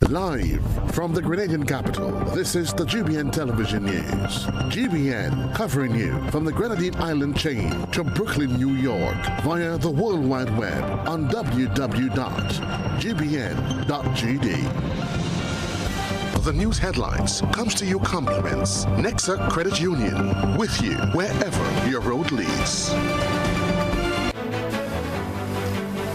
Live from the Grenadian capital, this is the GBN Television News. GBN covering you from the Grenadine Island chain to Brooklyn, New York via the World Wide Web on www.gbn.gd. The news headlines comes to you compliments Nexa Credit Union, with you wherever your road leads.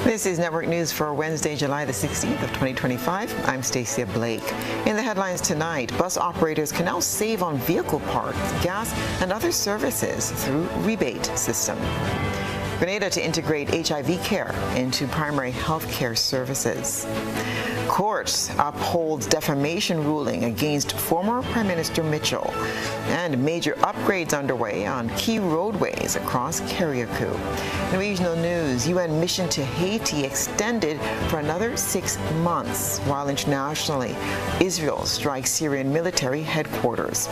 This is Network News for Wednesday, July the 16th of 2025. I'm Stasia Blake. In the headlines tonight, bus operators can now save on vehicle parts, gas, and other services through rebate system. Grenada to integrate HIV care into primary health care services. Court upholds defamation ruling against former Prime Minister Mitchell. And major upgrades underway on key roadways across Carriacou. In regional news, UN mission to Haiti extended for another 6 months, while internationally, Israel strikes Syrian military headquarters.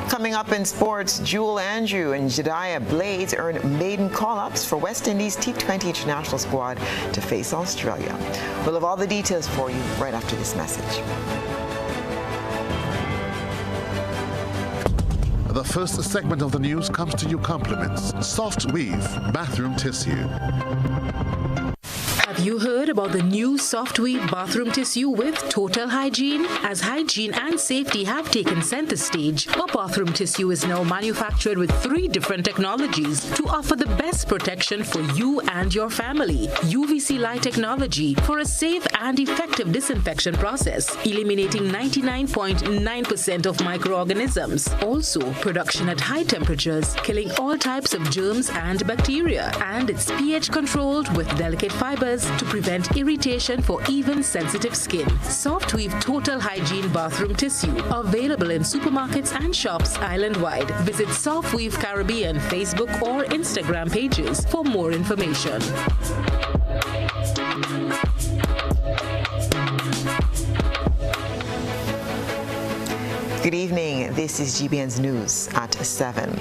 Coming up in sports, Jewel Andrew and Jediah Blades earn maiden call-ups for West Indies T20 international squad to face Australia. We'll have all the details for you right after this message. The first segment of the news comes to you compliments Soft Weave bathroom tissue. Have you heard about the new Soft Weave bathroom tissue with total hygiene? As hygiene and safety have taken center stage, our bathroom tissue is now manufactured with 3 different technologies to offer the best protection for you and your family. UVC light technology for a safe and effective disinfection process, eliminating 99.9% of microorganisms. Also, production at high temperatures, killing all types of germs and bacteria. And it's pH controlled with delicate fibers to prevent irritation for even sensitive skin. Soft Weave Total Hygiene Bathroom Tissue, available in supermarkets and shops island-wide. Visit Soft Weave Caribbean Facebook or Instagram pages for more information. Good evening. This is GBN's News at 7.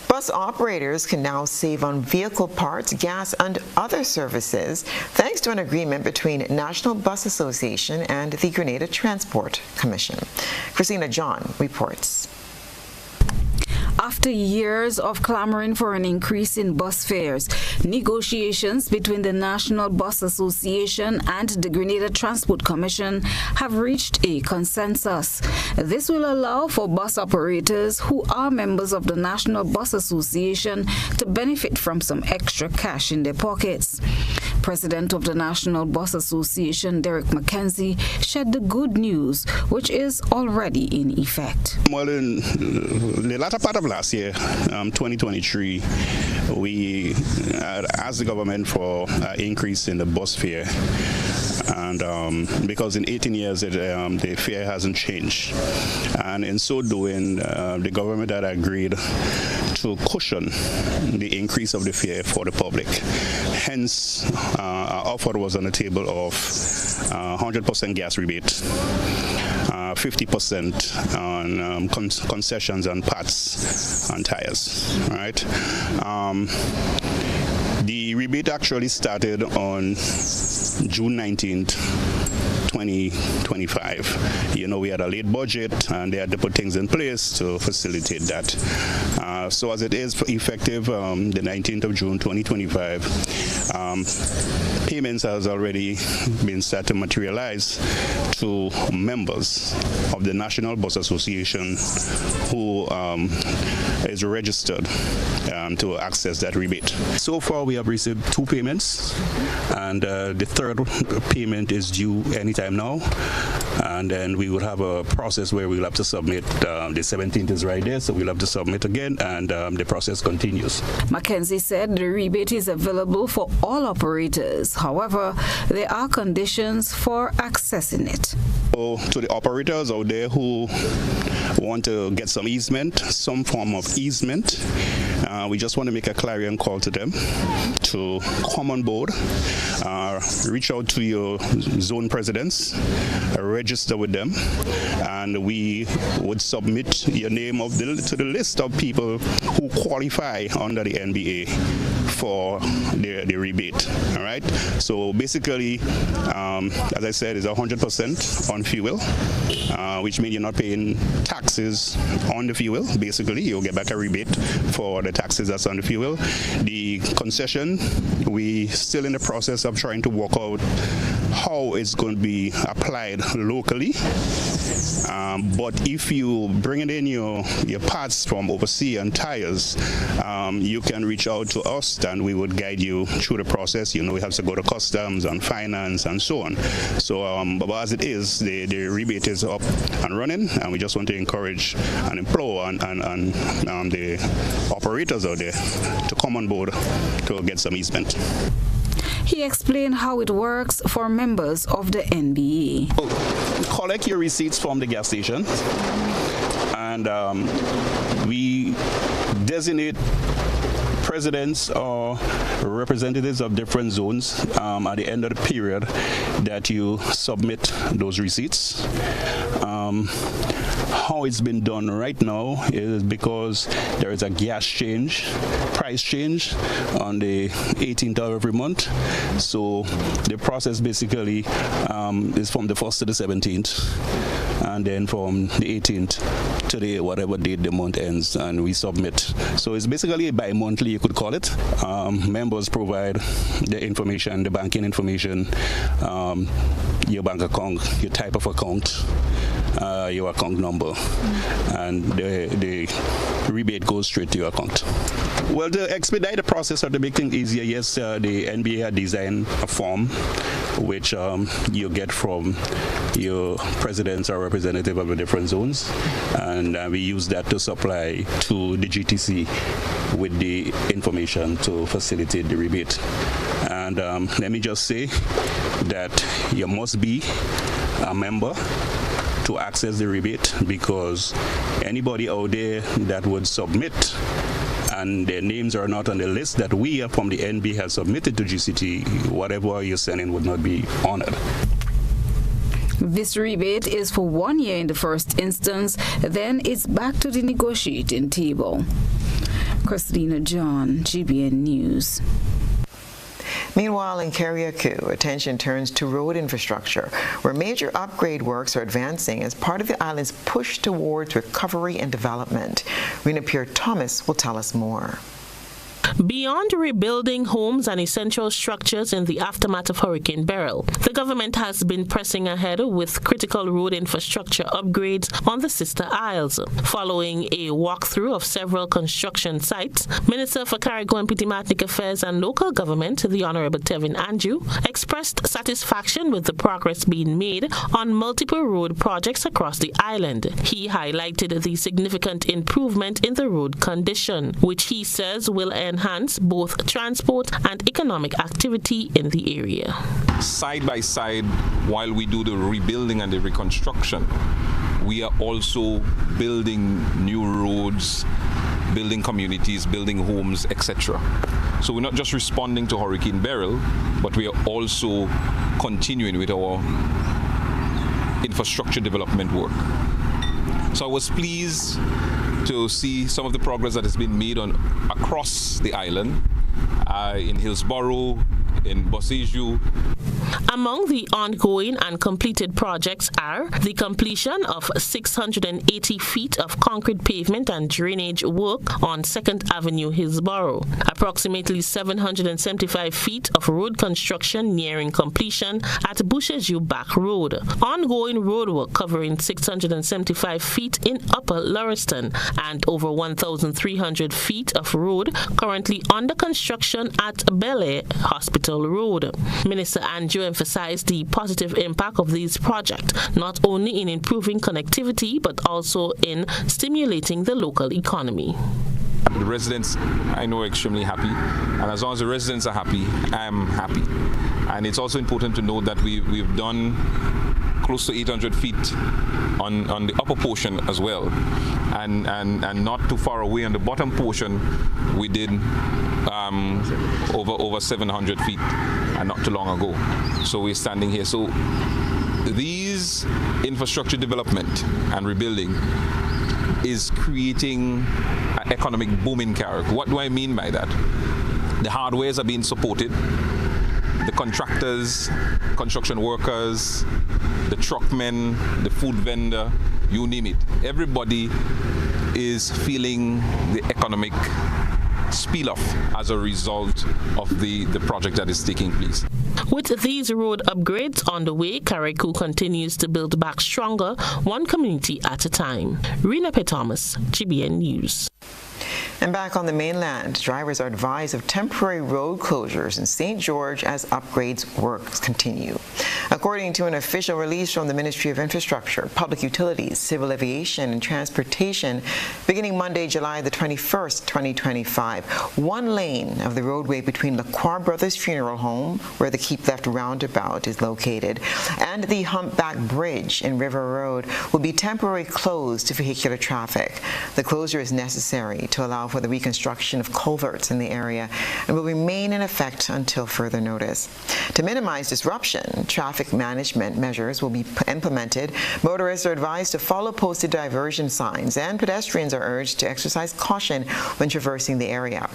Bus operators can now save on vehicle parts, gas, and other services thanks to an agreement between National Bus Association and the Grenada Transport Commission. Christina John reports. After years of clamoring for an increase in bus fares, negotiations between the National Bus Association and the Grenada Transport Commission have reached a consensus. This will allow for bus operators who are members of the National Bus Association to benefit from some extra cash in their pockets. President of the National Bus Association, Derek McKenzie, shared the good news, which is already in effect. Well, in the latter part of last year, 2023, we asked the government for an increase in the bus fare. And because in 18 years, the fare hasn't changed. And in so doing, the government had agreed to cushion the increase of the fare for the public. Hence, our offer was on the table of 100% gas rebate, 50% on concessions on parts and tires, right? The rebate actually started on June 19th, 2025. You know, we had a late budget and they had to put things in place to facilitate that. So as it is effective the 19th of June 2025, payments has already been started to materialize to members of the National Bus Association who is registered to access that rebate. So far we have received 2 payments, and the third payment is due anytime now, and then we will have a process where we'll have to submit. The 17th is right there, so we'll have to submit again, and the process continues. Mackenzie said the rebate is available for all operators. However, there are conditions for accessing it. So to the operators out there who want to get some easement, some form of easement, we just want to make a clarion call to them to come on board, reach out to your zone presidents, register with them, and we would submit your name to the list of people who qualify under the NBA for the rebate. All right. So basically, as I said, it's 100% on fuel, which means you're not paying taxes on the fuel. Basically, you'll get back a rebate for the taxes that's on the fuel. The concession, we still in the process of trying to work out how it's going to be applied locally. But if you bring in your parts from overseas and tires, you can reach out to us and we would guide you through the process. You know, we have to go to customs and finance and so on. So, but as it is, the rebate is up and running, and we just want to encourage and implore and the operators out there to come on board to get some easement. He explained how it works for members of the NBA. Collect your receipts from the gas station, and we designate presidents or representatives of different zones at the end of the period that you submit those receipts. How it's been done right now is because there is a gas change, price change on the 18th of every month. So the process basically is from the 1st to the 17th, and then from the 18th to the whatever date the month ends, and we submit. So it's basically bi-monthly, you could call it. Members provide the information, the banking information, your bank account, your type of account, your account number, and the rebate goes straight to your account. Well, to expedite the process or to make things easier, yes, the NBA had designed a form which you get from your presidents or representative of the different zones, and we use that to supply to the GTC with the information to facilitate the rebate. And let me just say that you must be a member to access the rebate, because anybody out there that would submit and their names are not on the list that we from the NB has submitted to GCT, whatever you're sending would not be honored. This rebate is for 1 year in the first instance, then it's back to the negotiating table. Christina John, GBN News. Meanwhile, in Carriacou, attention turns to road infrastructure, where major upgrade works are advancing as part of the island's push towards recovery and development. Rena Pierre-Thomas will tell us more. Beyond rebuilding homes and essential structures in the aftermath of Hurricane Beryl, the government has been pressing ahead with critical road infrastructure upgrades on the Sister Isles. Following a walkthrough of several construction sites, Minister for Carriacou and Petit-Martinique Affairs and Local Government, the Honorable Tevin Andrew, expressed satisfaction with the progress being made on multiple road projects across the island. He highlighted the significant improvement in the road condition, which he says will enhance both transport and economic activity in the area. Side by side, while we do the rebuilding and the reconstruction, we are also building new roads, building communities, building homes, etc. So we're not just responding to Hurricane Beryl, but we are also continuing with our infrastructure development work. So I was pleased to see some of the progress that has been made across the island, in Hillsborough, in Boseju. Among the ongoing and completed projects are the completion of 680 feet of concrete pavement and drainage work on 2nd Avenue, Hillsborough, approximately 775 feet of road construction nearing completion at Boseju Back Road, ongoing road work covering 675 feet in Upper Lauriston, and over 1,300 feet of road currently under construction at Bel Air Hospital Road. Minister Andrew emphasized the positive impact of these projects, not only in improving connectivity, but also in stimulating the local economy. The residents, I know, are extremely happy, and as long as the residents are happy, I am happy. And it's also important to note that we've done close to 800 feet on the upper portion as well, and not too far away on the bottom portion we did over 700 feet, and not too long ago. So we're standing here. So these infrastructure development and rebuilding is creating an economic boom in Carriacou. What do I mean by that? The hardwares are being supported. The contractors, construction workers, the truckmen, the food vendor, you name it. Everybody is feeling the economic spill-off as a result of the project that is taking place. With these road upgrades on the way, Carriacou continues to build back stronger, one community at a time. Rena P. Thomas, GBN News. And back on the mainland, drivers are advised of temporary road closures in St. George as upgrades works continue. According to an official release from the Ministry of Infrastructure, Public Utilities, Civil Aviation and Transportation, beginning Monday, July the 21st, 2025, one lane of the roadway between Lacroix Brothers Funeral Home, where the Keep Left roundabout is located, and the Humpback Bridge in River Road will be temporarily closed to vehicular traffic. The closure is necessary to allow for the reconstruction of culverts in the area and will remain in effect until further notice. To minimize disruption, traffic management measures will be implemented. Motorists are advised to follow posted diversion signs, and pedestrians are urged to exercise caution when traversing the area.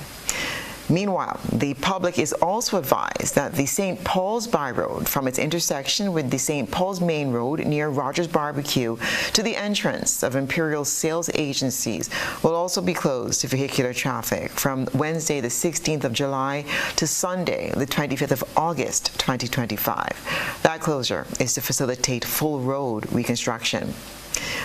Meanwhile, the public is also advised that the St. Paul's Byroad, from its intersection with the St. Paul's Main Road near Rogers Barbecue to the entrance of Imperial Sales Agencies, will also be closed to vehicular traffic from Wednesday, the 16th of July to Sunday, the 25th of August, 2025. That closure is to facilitate full road reconstruction.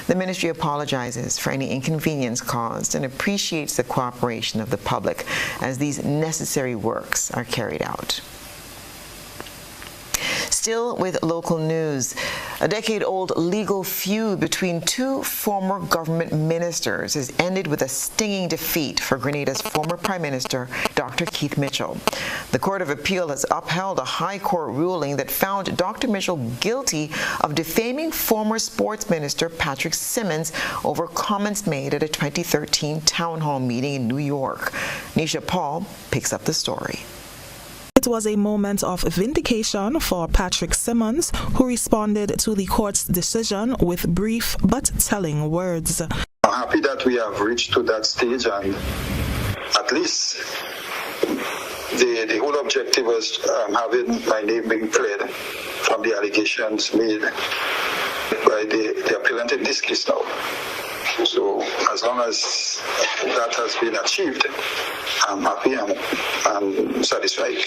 The ministry apologizes for any inconvenience caused and appreciates the cooperation of the public as these necessary works are carried out. Still with local news, a decade-old legal feud between two former government ministers has ended with a stinging defeat for Grenada's former Prime Minister, Dr. Keith Mitchell. The Court of Appeal has upheld a High Court ruling that found Dr. Mitchell guilty of defaming former Sports Minister Patrick Simmons over comments made at a 2013 town hall meeting in New York. Nisha Paul picks up the story. It was a moment of vindication for Patrick Simmons, who responded to the court's decision with brief but telling words. I'm happy that we have reached to that stage, and at least the whole objective was having my name being cleared from the allegations made by the appellant in this case now. So as long as that has been achieved, I'm happy and satisfied.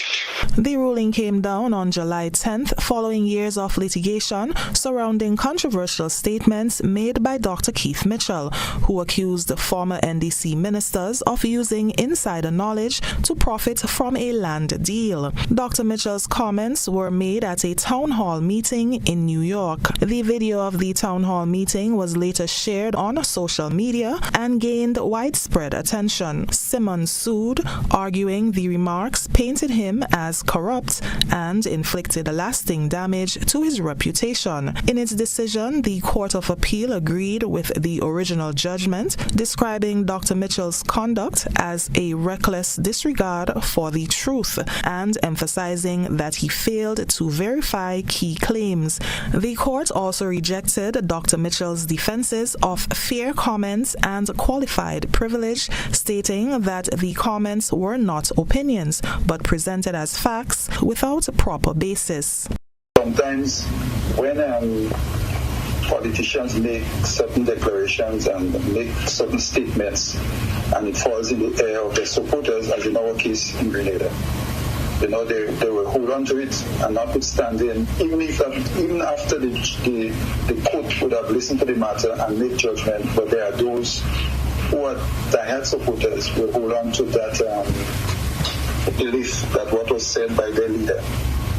The ruling came down on July 10th following years of litigation surrounding controversial statements made by Dr. Keith Mitchell, who accused former NDC ministers of using insider knowledge to profit from a land deal. Dr. Mitchell's comments were made at a town hall meeting in New York. The video of the town hall meeting was later shared on social media and gained widespread attention. Simmons sued, arguing the remarks painted him as corrupt and inflicted lasting damage to his reputation. In its decision, the Court of Appeal agreed with the original judgment, describing Dr. Mitchell's conduct as a reckless disregard for the truth and emphasizing that he failed to verify key claims. The court also rejected Dr. Mitchell's defenses of fair comments and qualified privilege, stating that the comments were not opinions but presented as facts without a proper basis. Sometimes when politicians make certain declarations and make certain statements and it falls in the air of their supporters, as in our case in Grenada, they will hold on to it, and notwithstanding, even after the court would have listened to the matter and made judgment, but there are those who are diehard supporters will hold on to that belief that what was said by their leader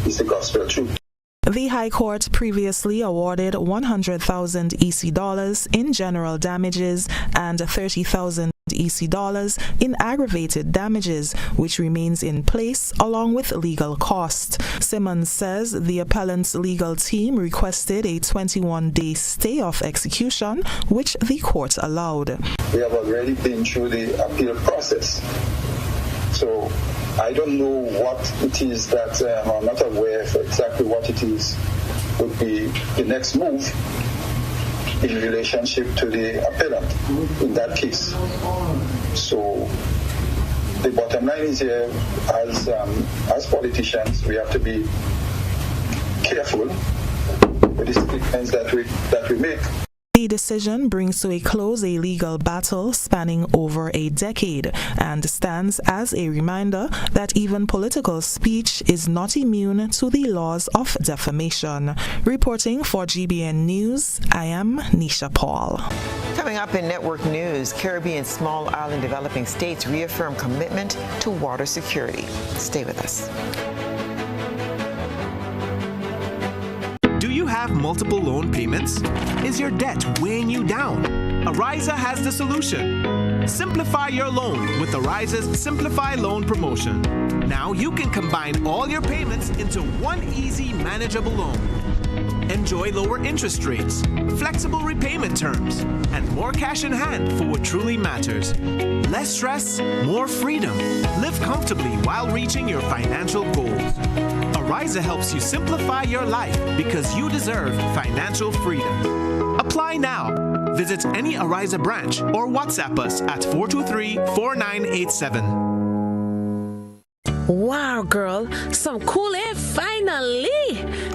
is the gospel truth. The High Court previously awarded 100,000 EC dollars in general damages and 30,000 EC dollars in aggravated damages, which remains in place along with legal costs. Simmons says the appellant's legal team requested a 21-day stay of execution, which the court allowed. We have already been through the appeal process, so I don't know what it is that I'm not aware of exactly what it is would be the next move in relationship to the appellant in that case. So the bottom line is here, as politicians, we have to be careful with the statements that we make. The decision brings to a close a legal battle spanning over a decade and stands as a reminder that even political speech is not immune to the laws of defamation. Reporting for GBN News, I am Nisha Paul. Coming up in network news, Caribbean small island developing states reaffirm commitment to water security. Stay with us. Do you have multiple loan payments? Is your debt weighing you down? Ariza has the solution. Simplify your loan with Ariza's Simplify Loan promotion. Now you can combine all your payments into one easy, manageable loan. Enjoy lower interest rates, flexible repayment terms, and more cash in hand for what truly matters. Less stress, more freedom. Live comfortably while reaching your financial goals. Ariza helps you simplify your life because you deserve financial freedom. Apply now. Visit any Ariza branch or WhatsApp us at 423-4987. Wow, girl, some cool air finally.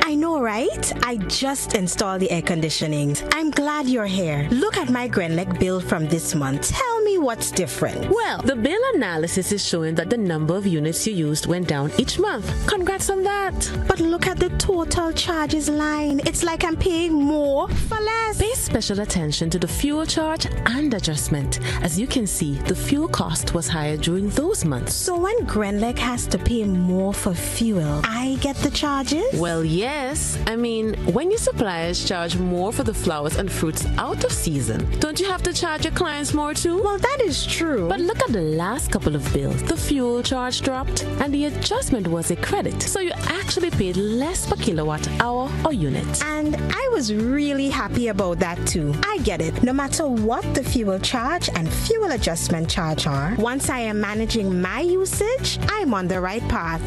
I know, right? I just installed the air conditioning. I'm glad you're here. Look at my Grenlec bill from this month. Tell me what's different. Well, the bill analysis is showing that the number of units you used went down each month. Congrats on that. But look at the total charges line. It's like I'm paying more for less. Pay special attention to the fuel charge and adjustment. As you can see, the fuel cost was higher during those months. So when Grenlec has to pay more for fuel, I get the charges? Well, yes. I mean, when your suppliers charge more for the flowers and fruits out of season, don't you have to charge your clients more too? Well, that is true. But look at the last couple of bills. The fuel charge dropped and the adjustment was a credit. So you actually paid less per kilowatt hour or unit. And I was really happy about that too. I get it. No matter what the fuel charge and fuel adjustment charge are, once I am managing my usage, I'm on the right path.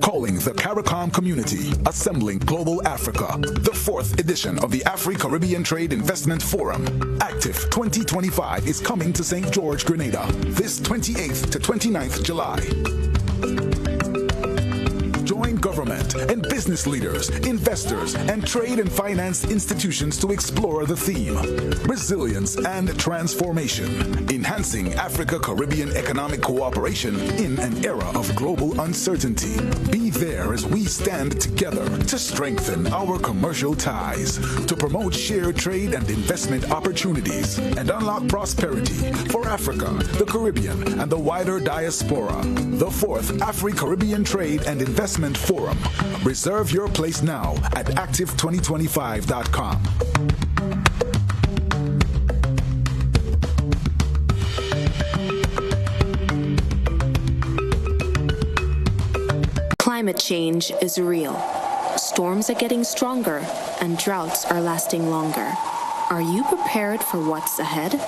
Calling the CARICOM community, assembling Global Africa, the 4th edition of the Afri-Caribbean Trade Investment Forum. Active 2025 is coming to St. George, Grenada, this 28th to 29th July. Join government and business leaders, investors, and trade and finance institutions to explore the theme, resilience and transformation, enhancing Africa-Caribbean economic cooperation in an era of global uncertainty. Be there as we stand together to strengthen our commercial ties, to promote shared trade and investment opportunities, and unlock prosperity for Africa, the Caribbean, and the wider diaspora. The 4th Afri-Caribbean Trade and Investment Forum. Reserve your place now at active2025.com. Climate change is real. Storms are getting stronger and droughts are lasting longer. Are you prepared for what's ahead?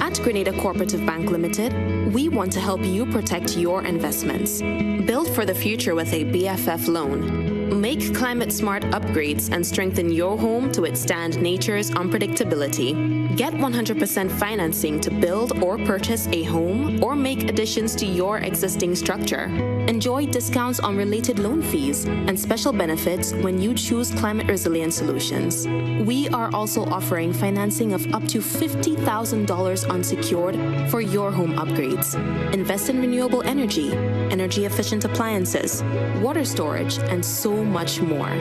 At Grenada Cooperative Bank Limited, we want to help you protect your investments. Build for the future with a BFF loan. Make climate-smart upgrades and strengthen your home to withstand nature's unpredictability. Get 100% financing to build or purchase a home or make additions to your existing structure. Enjoy discounts on related loan fees and special benefits when you choose climate resilient solutions. We are also offering financing of up to $50,000 unsecured for your home upgrades. Invest in renewable energy, energy efficient appliances, water storage, and so much more.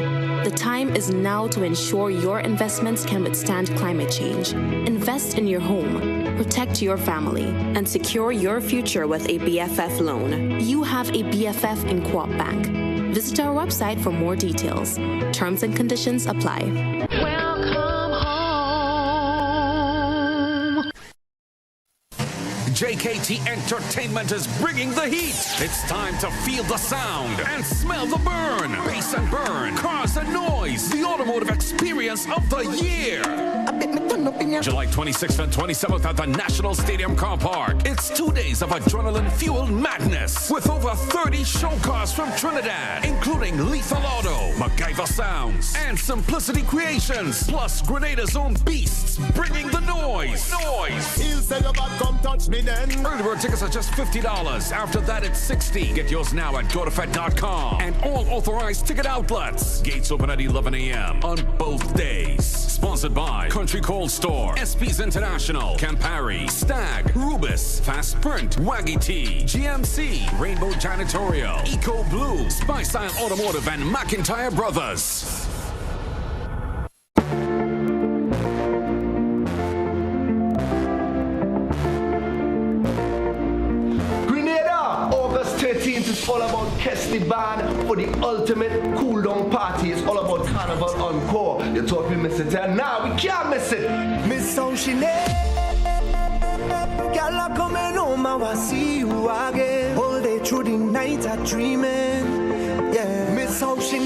The time is now to ensure your investments can withstand climate change. Invest in your home, protect your family, and secure your future with a BFF loan. You have a BFF in Co-op Bank. Visit our website for more details. Terms and conditions apply. Welcome home. JKT Entertainment is bringing the heat. It's time to feel the sound and smell the burn. Bass and burn, cars and noise. The automotive experience of the year. July 26th and 27th at the National Stadium Car Park. It's 2 days of adrenaline-fueled madness with over 30 show cars from Trinidad, including Lethal Auto, MacGyver Sounds and Simplicity Creations, plus Grenada's own beasts bringing the noise. He'll say your bad, come touch me then. Early bird tickets are just $50. After that, it's $60. Get yours now at gotofed.com and all authorized ticket outlets. Gates open at 11 a.m. on both days. Sponsored by Country Cold Store, SP's International, Campari, Stag, Rubis, Fast Sprint, Waggy Tea, GMC, Rainbow Janitorial, Eco Blue, Spice Style Automotive, and McIntyre Brothers. It's all about Kesty Band for the ultimate cool down party. It's all about Carnival Encore. You thought we missed it, and now we can't miss it. Miss Ocean, girl, coming home, I see you again. All day through the night, I'm dreaming. Yeah, Miss Ocean,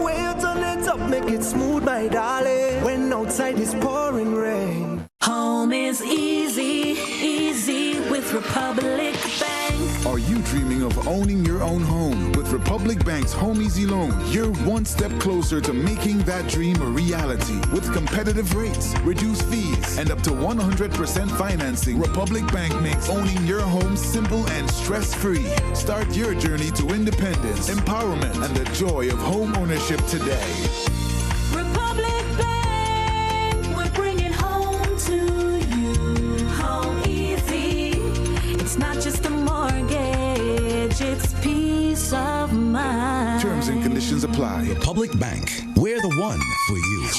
way you turn it up, make it smooth, my darling. When outside is pouring rain. Home is easy, easy with Republic Bank. Are you dreaming of owning your own home? With Republic Bank's Home Easy Loan, you're one step closer to making that dream a reality. With competitive rates, reduced fees, and up to 100% financing, Republic Bank makes owning your home simple and stress-free. Start your journey to independence, empowerment, and the joy of home ownership today. Republic Bank, we're bringing home to you. Home easy. It's not just a mortgage, it's peace of mind. Terms and conditions apply. Republic Bank, we're the one for you.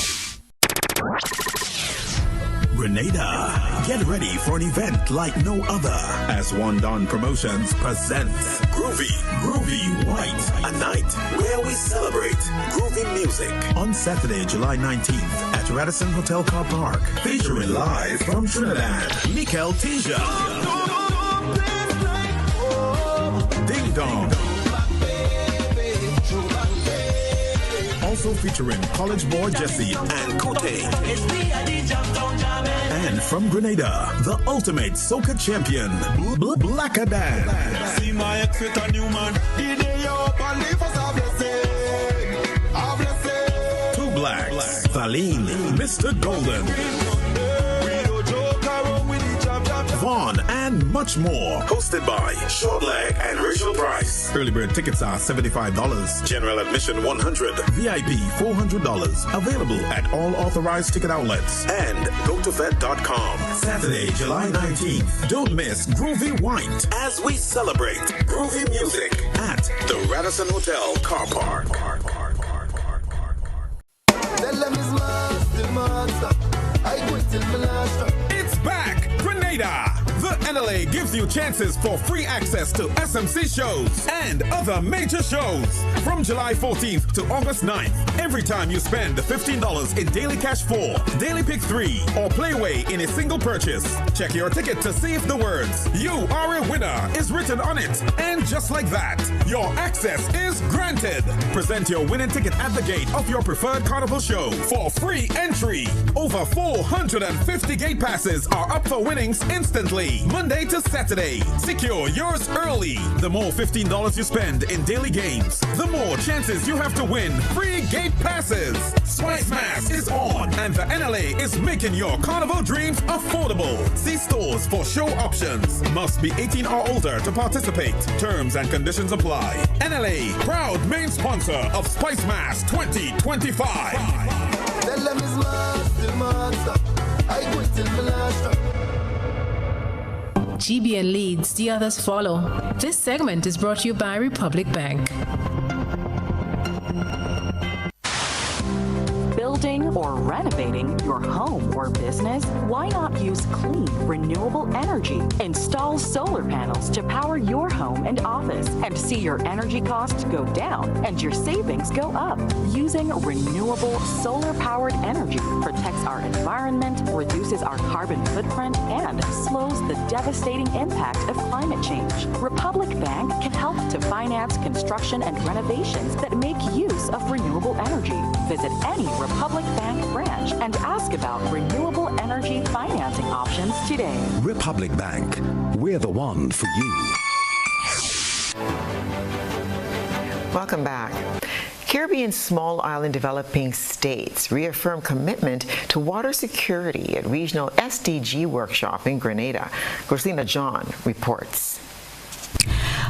Grenada, get ready for an event like no other as One Don Promotions presents Groovy White, a night where we celebrate groovy music on Saturday, July 19th at Radisson Hotel Car Park, featuring live from Trinidad, Mikel Tija, Ding Dong. Also featuring College Boy Jesse and Kote. And from Grenada, the ultimate soca champion, Blacka Dan. See my ex with a new man. Two Blacks, Valine, Mr. Golden, Vaughn, and much more. Hosted by Shortleg and Rachel Price. Early bird tickets are $75. General admission $100. VIP $400. Available at all authorized ticket outlets and gotofed.com. Saturday, July 19th. Don't miss Groovy White as we celebrate groovy music at the Radisson Hotel Car Park. It's back! Grenada! The NLA gives you chances for free access to SMC shows and other major shows. From July 14th to August 9th, every time you spend $15 in Daily Cash 4, Daily Pick 3, or Playway in a single purchase, check your ticket to see if the words, "You are a winner," is written on it. And just like that, your access is granted. Present your winning ticket at the gate of your preferred carnival show for free entry. Over 450 gate passes are up for winnings instantly. Monday to Saturday. Secure yours early. The more $15 you spend in daily games, the more chances you have to win free gate passes. Spice Mass is on, and the NLA is making your carnival dreams affordable. See stores for show options. Must be 18 or older to participate. Terms and conditions apply. NLA, proud main sponsor of Spice Mass 2025. GBN leads, the others follow. This segment is brought to you by Republic Bank. Building or renovating your home or business? Why not use clean, renewable energy? Install solar panels to power your home and office and see your energy costs go down and your savings go up. Using renewable solar-powered energy protects our environment, reduces our carbon footprint, and slows the devastating impact of climate change. Republic Bank can help to finance construction and renovations that make use of renewable energy. Visit any Republic Bank branch and ask about renewable energy financing options today. Republic Bank, we're the one for you. Welcome back. Caribbean small island developing states reaffirm commitment to water security at regional SDG workshop in Grenada. Christina John reports.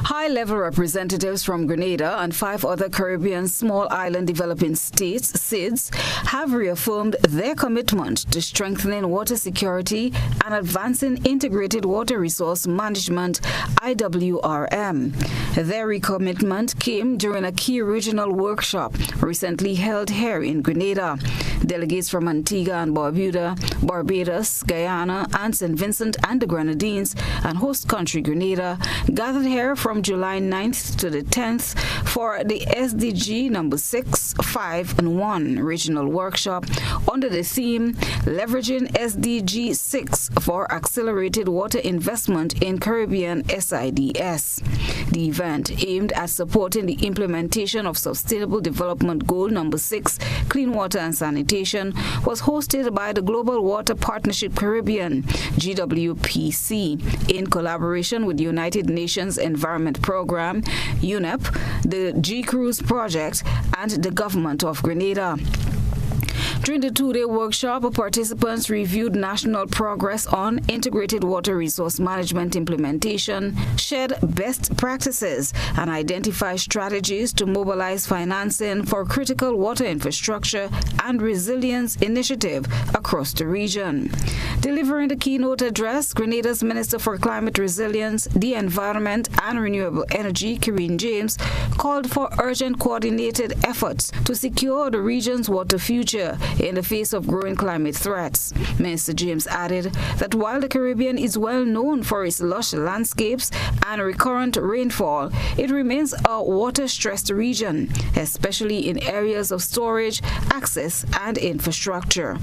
High-level representatives from Grenada and 5 other Caribbean small island developing states, SIDS, have reaffirmed their commitment to strengthening water security and advancing integrated water resource management, IWRM. Their recommitment came during a key regional workshop recently held here in Grenada. Delegates from Antigua and Barbuda, Barbados, Guyana, and St. Vincent and the Grenadines and host country Grenada gathered here from July 9th to the 10th for the SDG number 6, 5, and 1 regional workshop under the theme Leveraging SDG 6 for Accelerated Water Investment in Caribbean SIDS. The event aimed at supporting the implementation of Sustainable Development Goal number 6, Clean Water and Sanitation, was hosted by the Global Water Partnership Caribbean, GWPC, in collaboration with the United Nations Environment Program, UNEP, the G-Cruise Project, and the Government of Grenada. During the 2-day workshop, participants reviewed national progress on integrated water resource management implementation, shared best practices, and identified strategies to mobilize financing for critical water infrastructure and resilience initiative across the region. Delivering the keynote address, Grenada's Minister for Climate Resilience, the Environment and Renewable Energy, Karine James, called for urgent coordinated efforts to secure the region's water future in the face of growing climate threats. Minister James added that while the Caribbean is well known for its lush landscapes and recurrent rainfall, it remains a water-stressed region, especially in areas of storage, access, and infrastructure.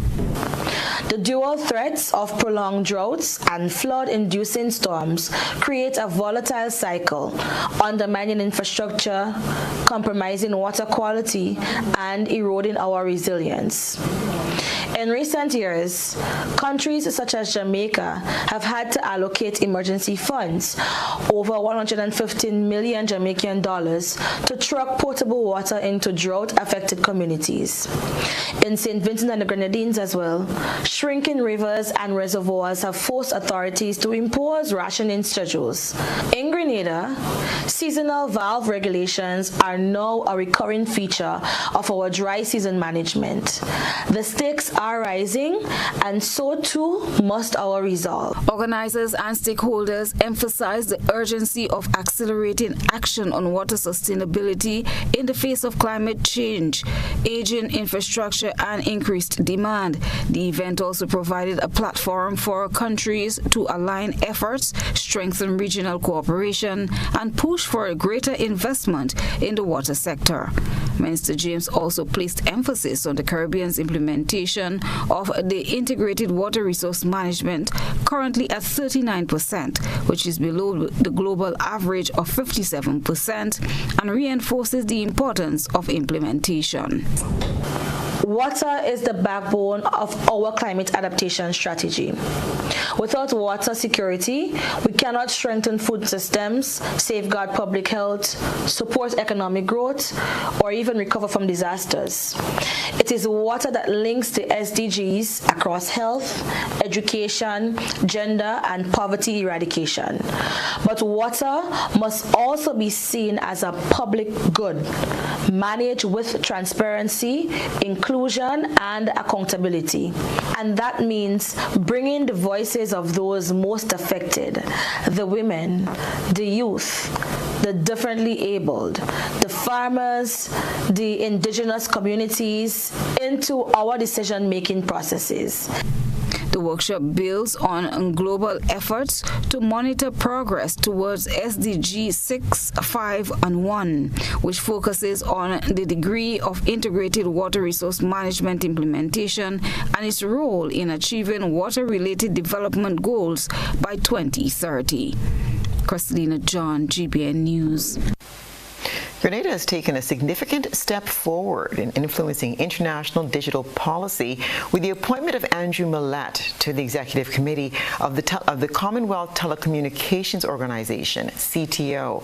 The dual threats of prolonged droughts and flood-inducing storms create a volatile cycle, undermining infrastructure, compromising water quality, and eroding our resilience. In recent years, countries such as Jamaica have had to allocate emergency funds, over $115 million Jamaican dollars, to truck potable water into drought-affected communities. In St. Vincent and the Grenadines as well, shrinking rivers and reservoirs have forced authorities to impose rationing schedules. In Grenada, seasonal valve regulations are now a recurring feature of our dry season management. The stakes are rising, and so too must our resolve. Organizers and stakeholders emphasize the urgency of accelerating action on water sustainability in the face of climate change, aging infrastructure, and increased demand. The event also provided a platform for countries to align efforts, strengthen regional cooperation, and push for a greater investment in the water sector. Minister James also placed emphasis on the Caribbean's implementation of the integrated water resource management, currently at 39%, which is below the global average of 57%, and reinforces the importance of implementation. Water is the backbone of our climate adaptation strategy. Without water security, we cannot strengthen food systems, safeguard public health, support economic growth, or even recover from disasters. It is water that links the SDGs across health, education, gender, and poverty eradication. But water must also be seen as a public good, managed with transparency, inclusion, and accountability. And that means bringing the voices of those most affected, the women, the youth, the differently abled, the farmers, the indigenous communities into our decision-making processes. The workshop builds on global efforts to monitor progress towards SDG 6, 5, and 1, which focuses on the degree of integrated water resource management implementation and its role in achieving water-related development goals by 2030. Christina John, GBN News. Grenada has taken a significant step forward in influencing international digital policy with the appointment of Andrew Millett to the Executive Committee of the Commonwealth Telecommunications Organization, CTO.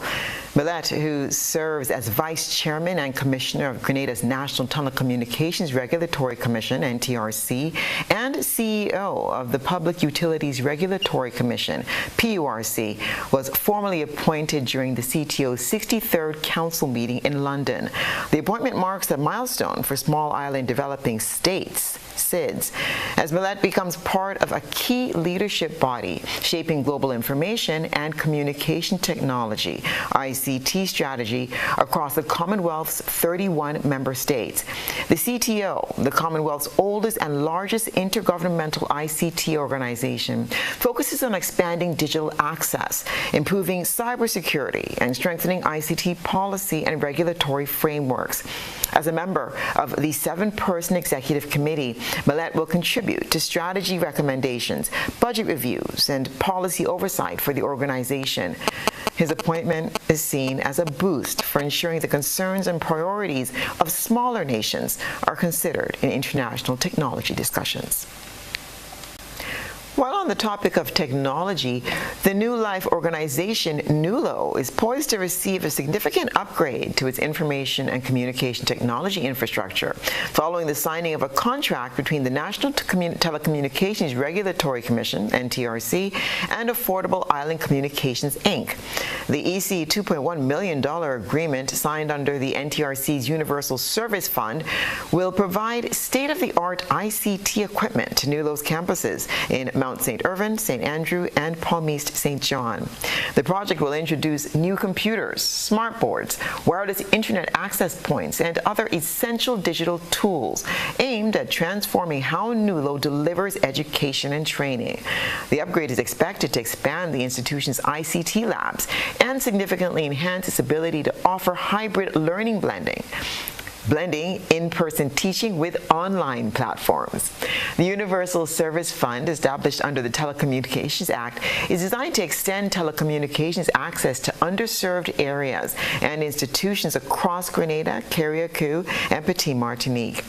Millett, who serves as Vice Chairman and Commissioner of Grenada's National Telecommunications Regulatory Commission, NTRC, and CEO of the Public Utilities Regulatory Commission, PURC, was formally appointed during the CTO's 63rd Council meeting in London. The appointment marks a milestone for Small Island Developing States, SIDS, as Millett becomes part of a key leadership body shaping global information and communication technology, ICT strategy, across the Commonwealth's 31 member states. The CTO, the Commonwealth's oldest and largest intergovernmental ICT organization, focuses on expanding digital access, improving cybersecurity, and strengthening ICT policy and regulatory frameworks. As a member of the 7-person executive committee, Millett will contribute to strategy recommendations, budget reviews, and policy oversight for the organization. His appointment is seen as a boost for ensuring the concerns and priorities of smaller nations are considered in international technology discussions. While on the topic of technology, the New Life organization, NULO, is poised to receive a significant upgrade to its information and communication technology infrastructure following the signing of a contract between the National Telecommunications Regulatory Commission, NTRC, and Affordable Island Communications, Inc. The EC $2.1 million agreement signed under the NTRC's Universal Service Fund will provide state-of-the-art ICT equipment to NULO's campuses in Mount St. Irvin, St. Andrew, and Palm East St. John. The project will introduce new computers, smart boards, wireless internet access points, and other essential digital tools aimed at transforming how NULO delivers education and training. The upgrade is expected to expand the institution's ICT labs and significantly enhance its ability to offer hybrid learning blending in-person teaching with online platforms. The Universal Service Fund, established under the Telecommunications Act, is designed to extend telecommunications access to underserved areas and institutions across Grenada, Carriacou, and Petit Martinique.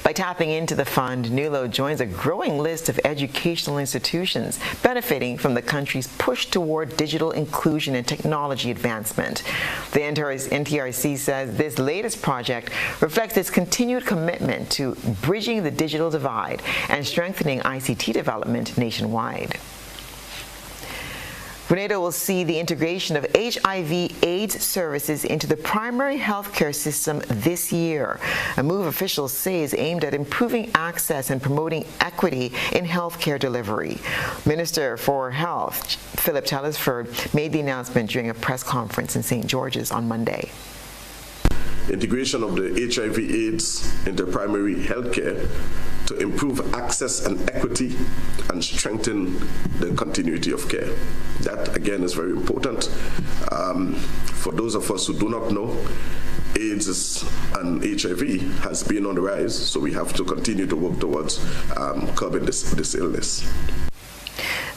By tapping into the fund, NULO joins a growing list of educational institutions benefiting from the country's push toward digital inclusion and technology advancement. The NTRC says this latest project reflects its continued commitment to bridging the digital divide and strengthening ICT development nationwide. Grenada will see the integration of HIV/AIDS services into the primary healthcare system this year, a move officials say is aimed at improving access and promoting equity in healthcare delivery. Minister for Health, Philip Telesford, made the announcement during a press conference in St. George's on Monday. Integration of the HIV/AIDS into primary healthcare to improve access and equity and strengthen the continuity of care. That, again, is very important. For those of us who do not know, AIDS and HIV has been on the rise, so we have to continue to work towards curbing this illness.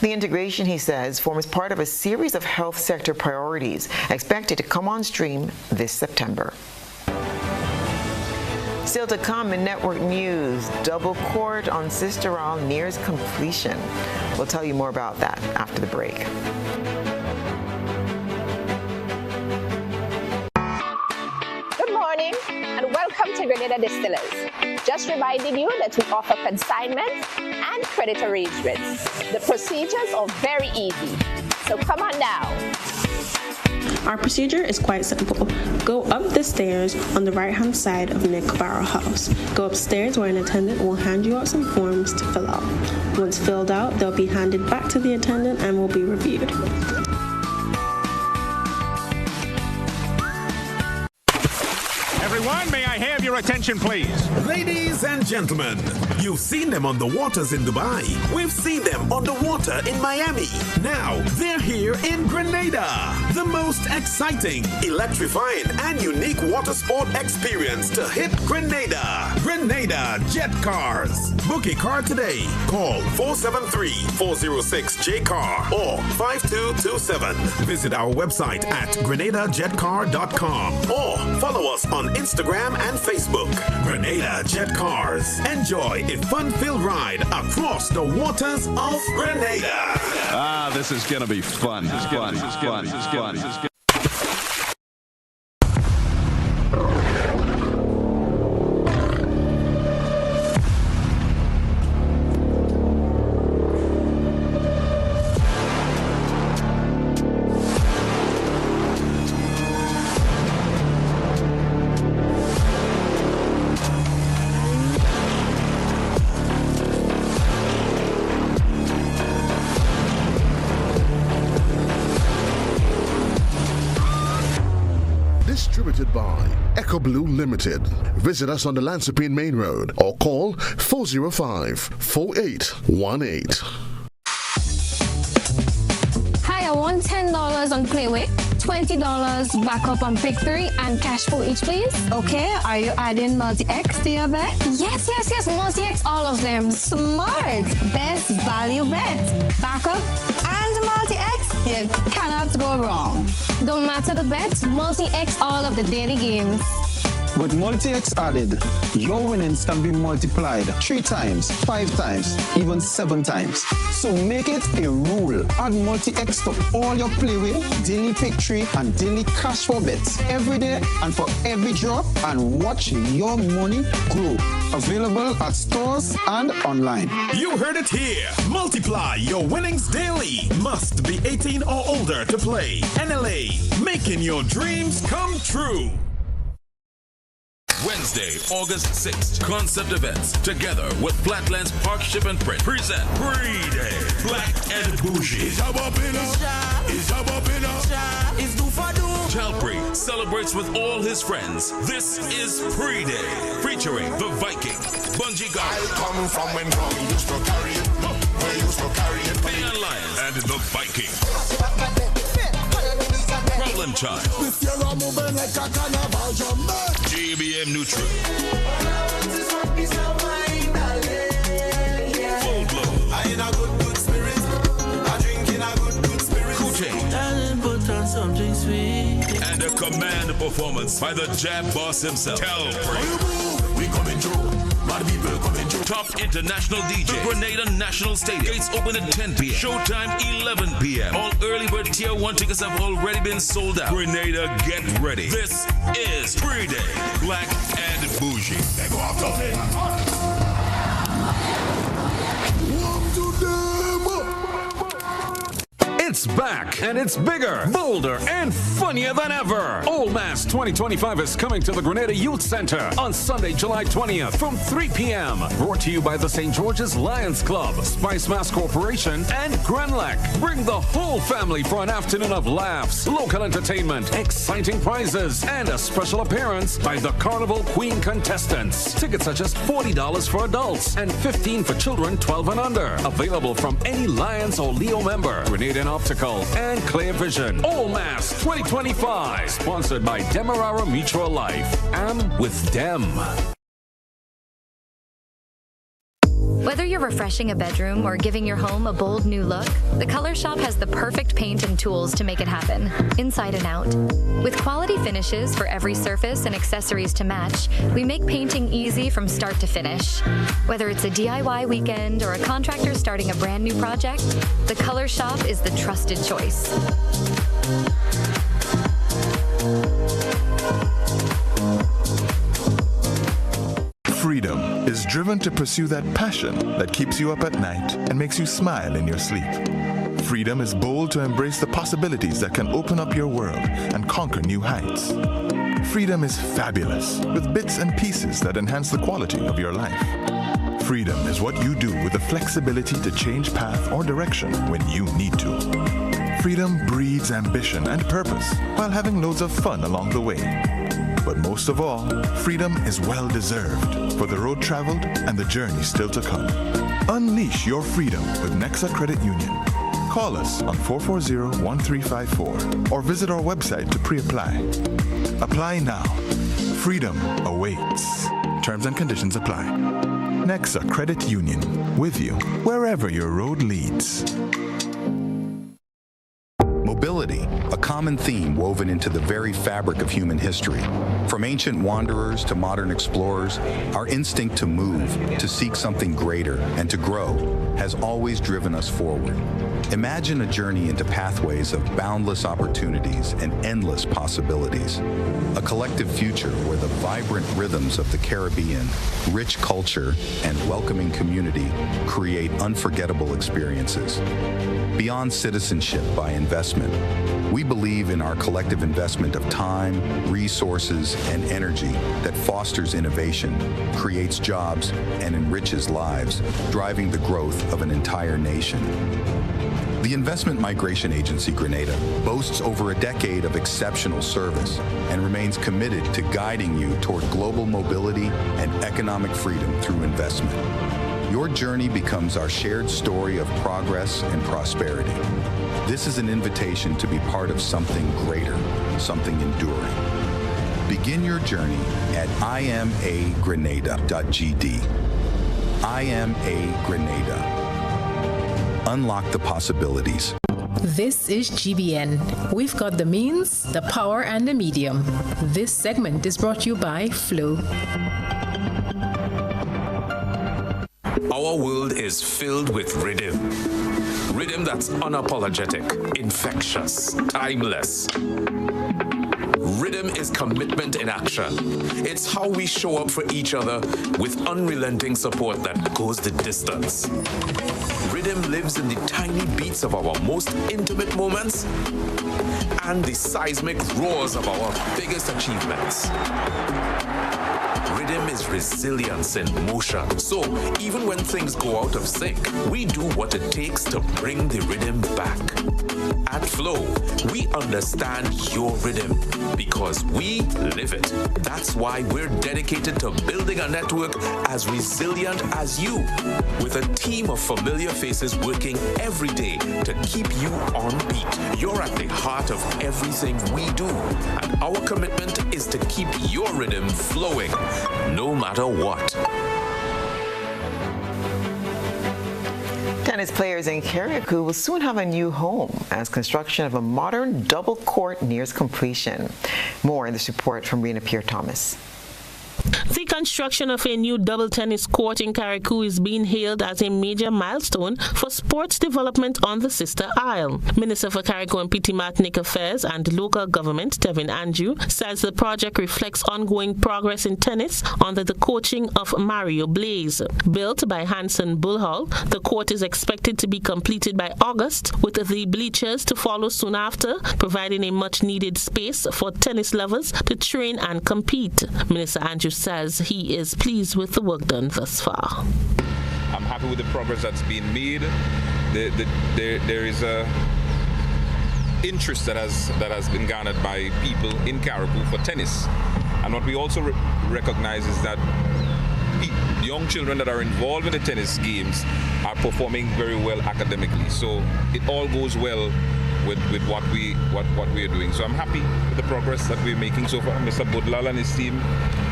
The integration, he says, forms part of a series of health sector priorities expected to come on stream this September. Still to come in network news, double court on Sister Isle nears completion. We'll tell you more about that after the break. Good morning and welcome to Grenada Distillers. Just reminding you that we offer consignment and credit arrangements. The procedures are very easy, so come on now. Our procedure is quite simple. Go up the stairs on the right-hand side of Nick Barrow House. Go upstairs where an attendant will hand you out some forms to fill out. Once filled out, they'll be handed back to the attendant and will be reviewed. Everyone, may I have your attention, please? Ladies and gentlemen, you've seen them on the waters in Dubai. We've seen them on the water in Miami. Now, they're here in Grenada. The most exciting, electrifying, and unique water sport experience to hit Grenada. Grenada Jet Cars. Book a car today. Call 473-406-JCAR or 5227. Visit our website at grenadajetcar.com or follow us on Instagram and Facebook. Grenada Jet Cars. Enjoy a fun-filled ride across the waters of Grenada. This is going to be fun. This is fun. Echo Blue Limited. Visit us on the Lansopine Main Road or call 405-4818. Hi, I want $10 on Playway, $20 backup on Pick 3, and cash for each, please. Okay, are you adding Multi-X to your bet? Yes, Multi-X, all of them. Smart. Best value bet. Backup and Multi-X, you cannot go wrong. Don't matter the bet, Multi-X all of the daily games. With Multi-X added, your winnings can be multiplied 3 times, 5 times, even 7 times. So make it a rule. Add Multi-X to all your Playway, daily Pick 3, and daily cash for bets every day and for every drop, and watch your money grow. Available at stores and online. You heard it here. Multiply your winnings daily. Must be 18 or older to play. NLA, making your dreams come true. Wednesday, August 6th, Concept Events, together with Flatlands Park Ship and Print, present Pre-Day, Black and Bougie. Chalpri celebrates with all his friends. This is Pre-Day, featuring The Viking, Bungie Garden, Neon Lions, and The Viking. Problem Child, GBN Neutral, Full Blow, Kuche, and a command performance by the Jab Boss himself, Calpri. We coming through. Top international DJ, Grenada National Stadium. Gates open at 10 p.m. Showtime 11 p.m. All early bird tier 1 tickets have already been sold out. Grenada, get ready. This is Pre-Day, Black and Bougie. It's back, and it's bigger, bolder, and funnier than ever. Old Mass 2025 is coming to the Grenada Youth Center on Sunday, July 20th from 3 p.m. Brought to you by the St. George's Lions Club, Spice Mass Corporation, and Grenlec. Bring the whole family for an afternoon of laughs, local entertainment, exciting prizes, and a special appearance by the Carnival Queen contestants. Tickets are just $40 for adults and $15 for children 12 and under. Available from any Lions or Leo member. Grenada Optical and Clear Vision. All Mass 2025. Sponsored by Demerara Mutual Life. I'm with Dem. Whether you're refreshing a bedroom or giving your home a bold new look, the Color Shop has the perfect paint and tools to make it happen, inside and out. With quality finishes for every surface and accessories to match, we make painting easy from start to finish. Whether it's a DIY weekend or a contractor starting a brand new project, the Color Shop is the trusted choice. Freedom is driven to pursue that passion that keeps you up at night and makes you smile in your sleep. Freedom is bold to embrace the possibilities that can open up your world and conquer new heights. Freedom is fabulous, with bits and pieces that enhance the quality of your life. Freedom is what you do with the flexibility to change path or direction when you need to. Freedom breeds ambition and purpose while having loads of fun along the way. But most of all, freedom is well-deserved for the road traveled and the journey still to come. Unleash your freedom with Nexa Credit Union. Call us on 440-1354 or visit our website to pre-apply. Apply now. Freedom awaits. Terms and conditions apply. Nexa Credit Union, with you wherever your road leads. Mobility, a common theme woven into the very fabric of human history. From ancient wanderers to modern explorers, our instinct to move, to seek something greater, and to grow has always driven us forward. Imagine a journey into pathways of boundless opportunities and endless possibilities. A collective future where the vibrant rhythms of the Caribbean, rich culture, and welcoming community create unforgettable experiences. Beyond citizenship by investment, we believe in our collective investment of time, resources, and energy that fosters innovation, creates jobs, and enriches lives, driving the growth of an entire nation. The Investment Migration Agency Grenada boasts over a decade of exceptional service and remains committed to guiding you toward global mobility and economic freedom through investment. Your journey becomes our shared story of progress and prosperity. This is an invitation to be part of something greater, something enduring. Begin your journey at imagrenada.gd. IMA Grenada. Unlock the possibilities. This is GBN. We've got the means, the power, and the medium. This segment is brought to you by Flow. Our world is filled with rhythm. Rhythm that's unapologetic, infectious, timeless. Rhythm is commitment in action. It's how we show up for each other with unrelenting support that goes the distance. Rhythm lives in the tiny beats of our most intimate moments and the seismic roars of our biggest achievements. Rhythm is resilience in motion. So even when things go out of sync, we do what it takes to bring the rhythm back. At Flow, we understand your rhythm because we live it. That's why we're dedicated to building a network as resilient as you, with a team of familiar faces working every day to keep you on beat. You're at the heart of everything we do, and our commitment is to keep your rhythm flowing, no matter what. Tennis players in Carriacou will soon have a new home as construction of a modern double court nears completion. More in this report from Rena Pierre-Thomas. The construction of a new double tennis court in Carriacou is being hailed as a major milestone for sports development on the Sister Isle. Minister for Carriacou and Petit Martinique Affairs and Local Government, Tevin Andrew, says the project reflects ongoing progress in tennis under the coaching of Mario Blaze. Built by Hanson Bullhall, the court is expected to be completed by August, with the bleachers to follow soon after, providing a much-needed space for tennis lovers to train and compete. Minister Andrew says he is pleased with the work done thus far. I'm happy with the progress that's been made. There is a interest that has been garnered by people in Carriacou for tennis. And what we also recognize is that young children that are involved in the tennis games are performing very well academically. So it all goes well with what we are doing. So I'm happy with the progress that we're making so far. Mr. Budlal and his team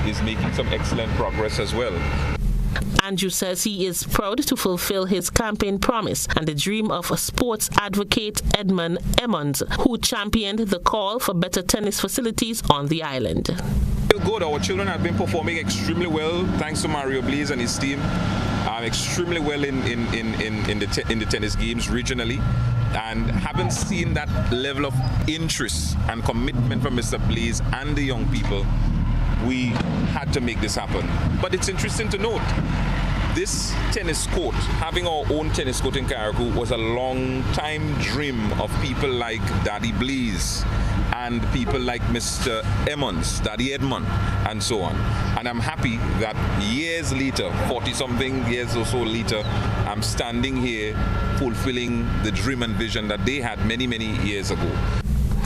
is making some excellent progress as well. Andrew says he is proud to fulfill his campaign promise and the dream of sports advocate Edmund Emmons, who championed the call for better tennis facilities on the island. Good. Our children have been performing extremely well thanks to Mario Blaze and his team. Extremely well in the tennis games regionally, and haven't seen that level of interest and commitment from Mr. Blaze and the young people. We had to make this happen. But it's interesting to note, this tennis court, having our own tennis court in Carriacou, was a long time dream of people like Daddy Blaze and people like Mr. Emmons, Daddy Edmund, and so on. And I'm happy that years later, 40-something years or so later, I'm standing here fulfilling the dream and vision that they had many, many years ago.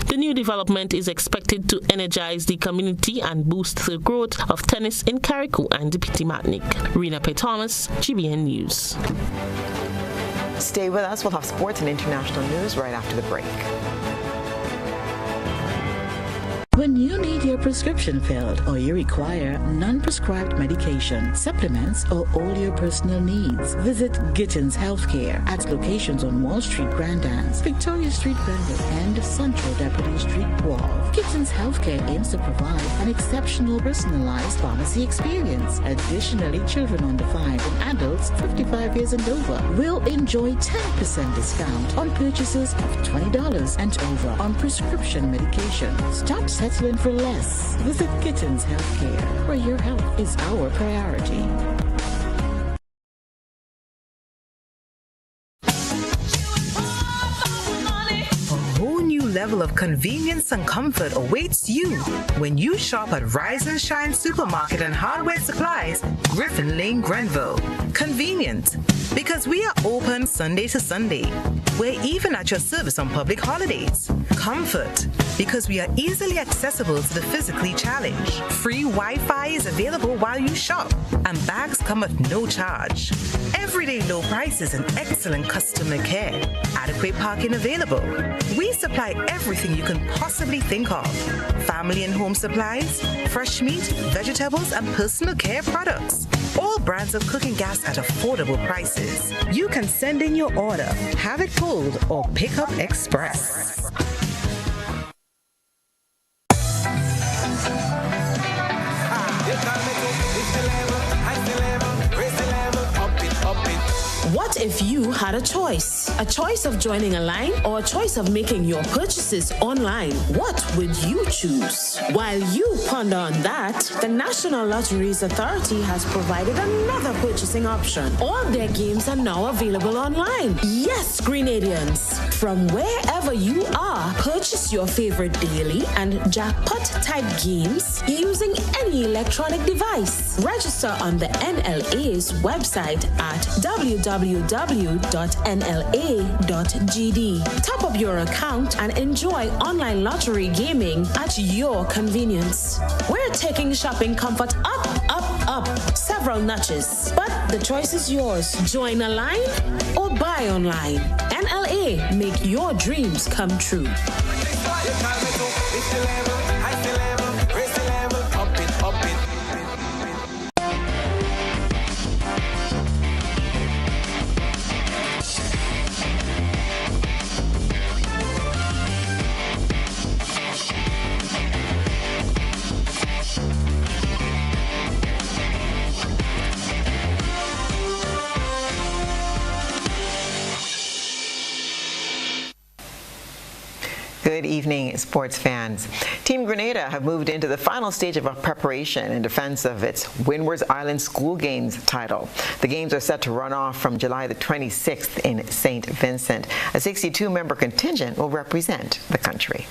The new development is expected to energize the community and boost the growth of tennis in Carriacou and Petit Martinique. Rena P. Thomas, GBN News. Stay with us. We'll have sports and international news right after the break. When you need your prescription filled or you require non-prescribed medication, supplements, or all your personal needs, visit Gittins Healthcare at locations on Wall Street, Grand Anse, Victoria Street, Granville, and Central Deputy Street, Wall. Gittins Healthcare aims to provide an exceptional personalized pharmacy experience. Additionally, children under 5 and adults 55 years and over will enjoy 10% discount on purchases of $20 and over on prescription medication. Stop settling for less. Visit Gittins Healthcare, where your health is our priority. A whole new level of convenience and comfort awaits you when you shop at Rise and Shine Supermarket and Hardware Supplies, Griffin Lane, Grenville. Convenient, Because we are open Sunday to Sunday. We're even at your service on public holidays. Comfort, because we are easily accessible to the physically challenged. Free Wi-Fi is available while you shop, and bags come at no charge. Everyday low prices and excellent customer care. Adequate parking available. We supply everything you can possibly think of. Family and home supplies, fresh meat, vegetables, and personal care products. All brands of cooking gas at affordable prices. You can send in your order, have it pulled, or pick up express. What if you had a choice? A choice of joining a line or a choice of making your purchases online? What would you choose? While you ponder on that, the National Lotteries Authority has provided another purchasing option. All their games are now available online. Yes, Grenadians, from wherever you are, purchase your favorite daily and jackpot type games using any electronic device. Register on the NLA's website at www.nla.gd. Top up your account and enjoy online lottery gaming at your convenience. We're taking shopping comfort up, several notches. But the choice is yours. Join a line or buy online. NLA, make your dreams come true. Good evening, sports fans. Team Grenada have moved into the final stage of preparation in defense of its Windward Island School Games title. The games are set to run off from July the 26th in St. Vincent. A 62-member contingent will represent the country.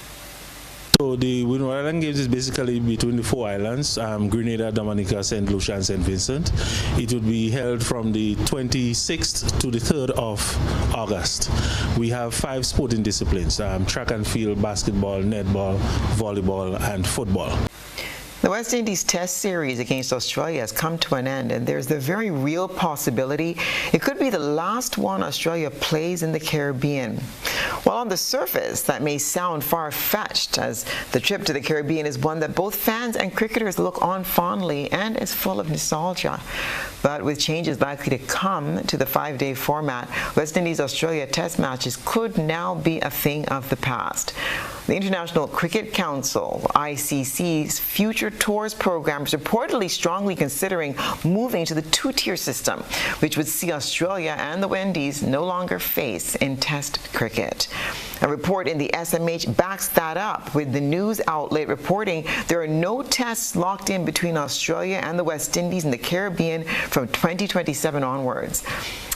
So the Windward Island Games is basically between the four islands, Grenada, Dominica, St. Lucia, and St. Vincent. It would be held from the 26th to the 3rd of August. We have 5 sporting disciplines, track and field, basketball, netball, volleyball, and football. The West Indies Test series against Australia has come to an end, and there's the very real possibility it could be the last one Australia plays in the Caribbean. While on the surface, that may sound far-fetched, as the trip to the Caribbean is one that both fans and cricketers look on fondly and is full of nostalgia. But with changes likely to come to the 5-day format, West Indies-Australia Test matches could now be a thing of the past. The International Cricket Council, ICC's Future Tours program is reportedly strongly considering moving to the 2-tier system, which would see Australia and the Windies no longer face in Test cricket. A report in the SMH backs that up, with the news outlet reporting there are no tests locked in between Australia and the West Indies in the Caribbean from 2027 onwards.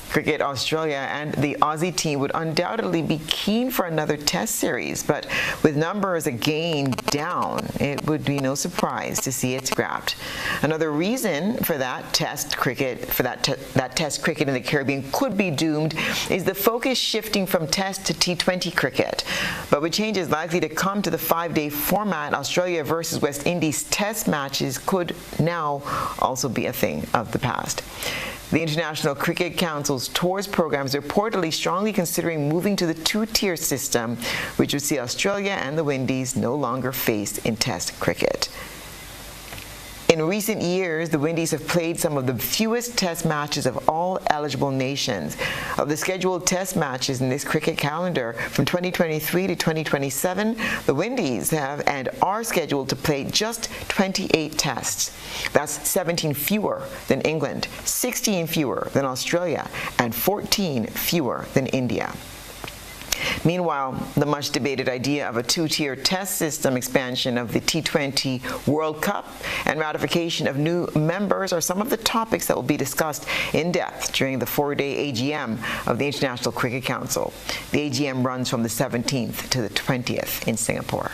Cricket Australia and the Aussie team would undoubtedly be keen for another Test series, but with numbers again down, it would be no surprise to see it scrapped. Another reason for that Test cricket, Test cricket in the Caribbean could be doomed is the focus shifting from Test to T20 cricket. But with changes likely to come to the 5-day format, Australia versus West Indies Test matches could now also be a thing of the past. The International Cricket Council's Tours program is reportedly strongly considering moving to the 2-tier system, which would see Australia and the Windies no longer face in Test cricket. In recent years, the Windies have played some of the fewest Test matches of all eligible nations. Of the scheduled Test matches in this cricket calendar from 2023 to 2027, the Windies have and are scheduled to play just 28 Tests. That's 17 fewer than England, 16 fewer than Australia, and 14 fewer than India. Meanwhile, the much-debated idea of a 2-tier Test system expansion of the T20 World Cup and ratification of new members are some of the topics that will be discussed in depth during the 4-day AGM of the International Cricket Council. The AGM runs from the 17th to the 20th in Singapore.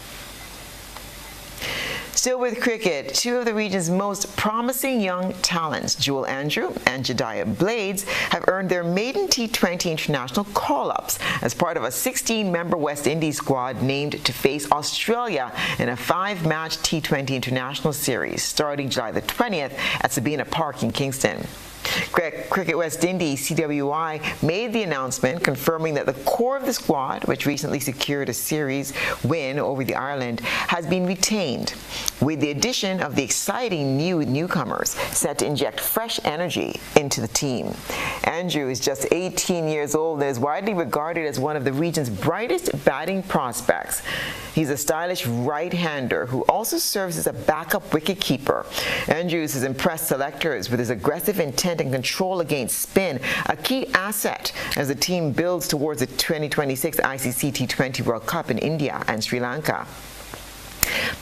Still with cricket, two of the region's most promising young talents, Jewel Andrew and Jediah Blades, have earned their maiden T20 international call-ups as part of a 16-member West Indies squad named to face Australia in a 5-match T20 international series starting July the 20th at Sabina Park in Kingston. Cricket West Indies, CWI, made the announcement confirming that the core of the squad, which recently secured a series win over the Ireland, has been retained, with the addition of the exciting newcomers set to inject fresh energy into the team. Andrew is just 18 years old and is widely regarded as one of the region's brightest batting prospects. He's a stylish right-hander who also serves as a backup wicketkeeper. Andrews has impressed selectors with his aggressive intent and control against spin, a key asset as the team builds towards the 2026 ICC T20 World Cup in India and Sri Lanka.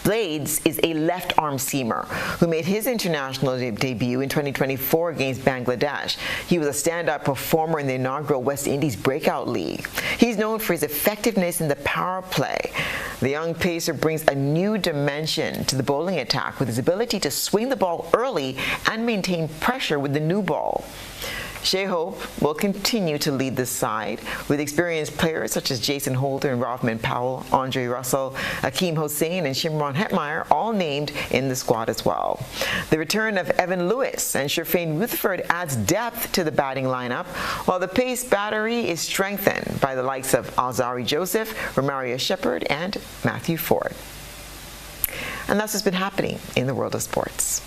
Blades is a left-arm seamer who made his international debut in 2024 against Bangladesh. He was a standout performer in the inaugural West Indies Breakout League. He's known for his effectiveness in the power play. The young pacer brings a new dimension to the bowling attack with his ability to swing the ball early and maintain pressure with the new ball. Shea Hope will continue to lead the side with experienced players such as Jason Holder and Rothman Powell, Andre Russell, Akeem Hossain, and Shimron Hetmeyer, all named in the squad as well. The return of Evan Lewis and Sherfane Rutherford adds depth to the batting lineup, while the pace battery is strengthened by the likes of Alzari Joseph, Romario Shepherd, and Matthew Ford. And that's what's been happening in the world of sports.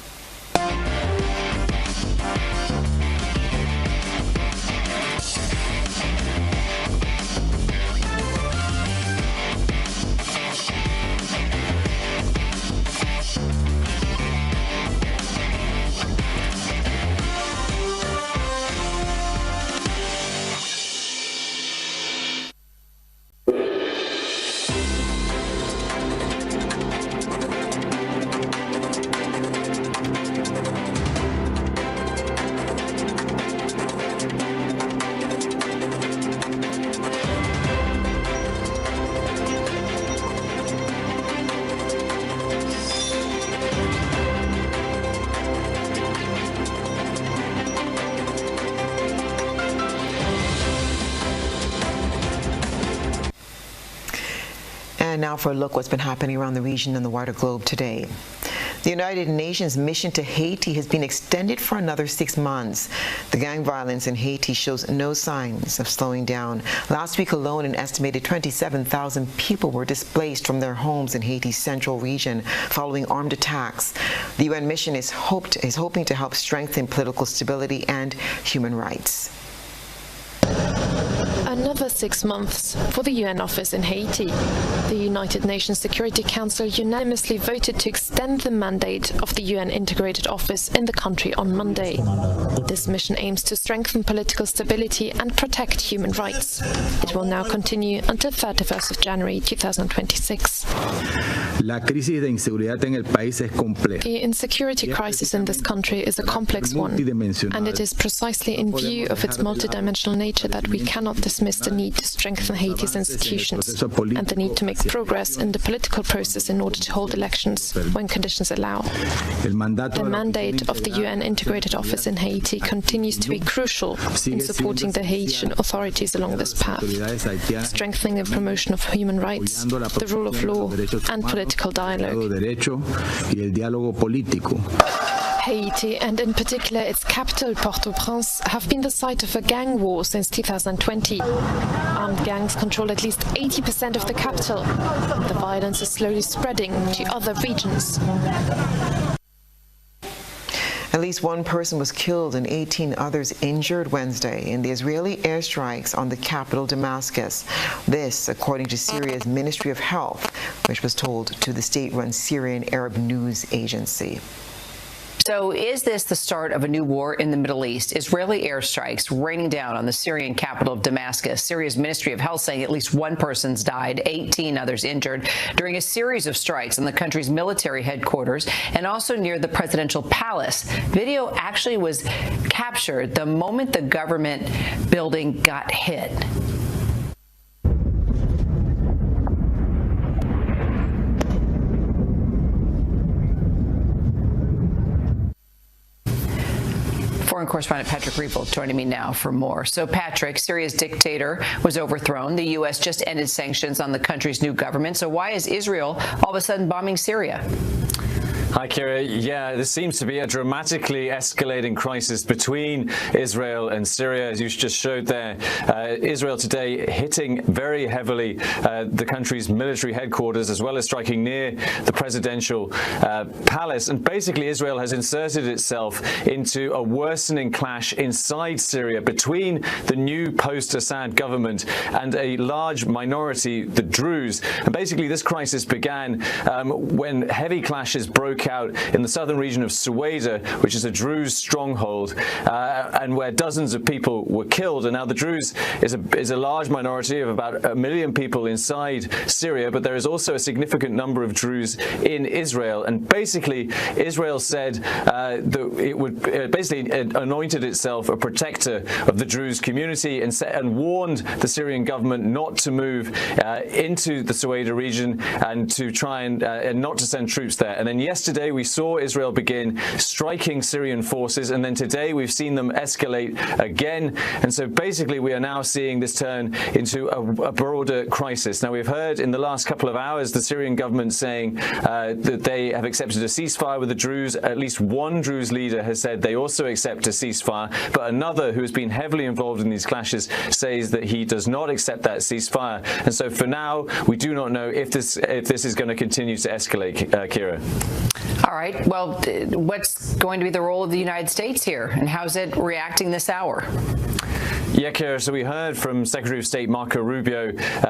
And now for a look what's been happening around the region and the wider globe today. The United Nations mission to Haiti has been extended for another 6 months. The gang violence in Haiti shows no signs of slowing down. Last week alone, an estimated 27,000 people were displaced from their homes in Haiti's central region following armed attacks. The UN mission is hoping to help strengthen political stability and human rights. Another 6 months for the UN office in Haiti. The United Nations Security Council unanimously voted to extend the mandate of the UN Integrated Office in the country on Monday. This mission aims to strengthen political stability and protect human rights. It will now continue until 31st of January 2026. The insecurity crisis in this country is a complex one, and it is precisely in view of its multidimensional nature that we cannot dismiss the need to strengthen Haiti's institutions and the need to make progress in the political process in order to hold elections when conditions allow. The mandate of the UN Integrated Office in Haiti continues to be crucial in supporting the Haitian authorities along this path, strengthening the promotion of human rights, the rule of law, and political dialogue. Haiti, and in particular its capital, Port-au-Prince, have been the site of a gang war since 2020. Armed gangs control at least 80% of the capital. The violence is slowly spreading to other regions. At least one person was killed and 18 others injured Wednesday in the Israeli airstrikes on the capital, Damascus. This, according to Syria's Ministry of Health, which was told to the state-run Syrian Arab News Agency. So is this the start of a new war in the Middle East? Israeli airstrikes raining down on the Syrian capital of Damascus. Syria's Ministry of Health saying at least one person's died, 18 others injured during a series of strikes in the country's military headquarters and also near the presidential palace. Video actually was captured the moment the government building got hit. Foreign correspondent Patrick Riefel joining me now for more. So, Patrick, Syria's dictator was overthrown. The U.S. just ended sanctions on the country's new government. So why is Israel all of a sudden bombing Syria? Hi, Kira. Yeah, this seems to be a dramatically escalating crisis between Israel and Syria, as you just showed there. Israel today hitting very heavily the country's military headquarters, as well as striking near the presidential palace. And basically, Israel has inserted itself into a worsening clash inside Syria between the new post-Assad government and a large minority, the Druze. And basically, this crisis began when heavy clashes broke out in the southern region of Suwaida, which is a Druze stronghold, and where dozens of people were killed. And now the Druze is a large minority of about 1 million people inside Syria, but there is also a significant number of Druze in Israel. And basically, Israel said that it would basically anointed itself a protector of the Druze community and warned the Syrian government not to move into the Suwaida region and to try and not to send troops there. And then yesterday we saw Israel begin striking Syrian forces, and then today we've seen them escalate again. And so basically we are now seeing this turn into a broader crisis. Now, we've heard in the last couple of hours the Syrian government saying that they have accepted a ceasefire with the Druze. At least one Druze leader has said they also accept a ceasefire, but another who has been heavily involved in these clashes says that he does not accept that ceasefire. And so for now, we do not know if this is going to continue to escalate, Kira. All right. Well, what's going to be the role of the United States here, and how's it reacting this hour? Yeah, Kira, so we heard from Secretary of State Marco Rubio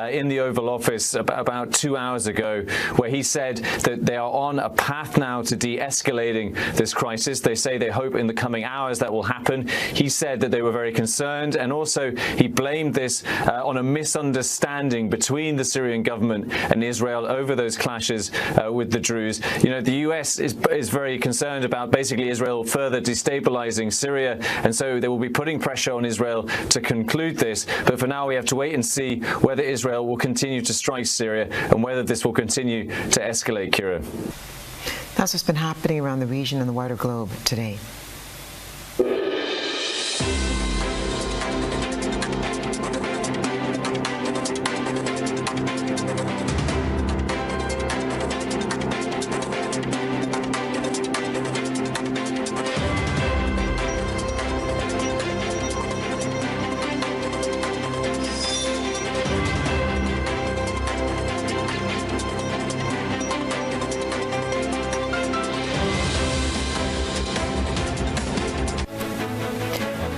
in the Oval Office about 2 hours ago, where he said that they are on a path now to de-escalating this crisis. They say they hope in the coming hours that will happen. He said that they were very concerned, and also he blamed this on a misunderstanding between the Syrian government and Israel over those clashes with the Druze. You know, the U.S. is very concerned about basically Israel further destabilizing Syria, and so they will be putting pressure on Israel to conclude this. But for now, we have to wait and see whether Israel will continue to strike Syria and whether this will continue to escalate, Kira. That's what's been happening around the region and the wider globe today.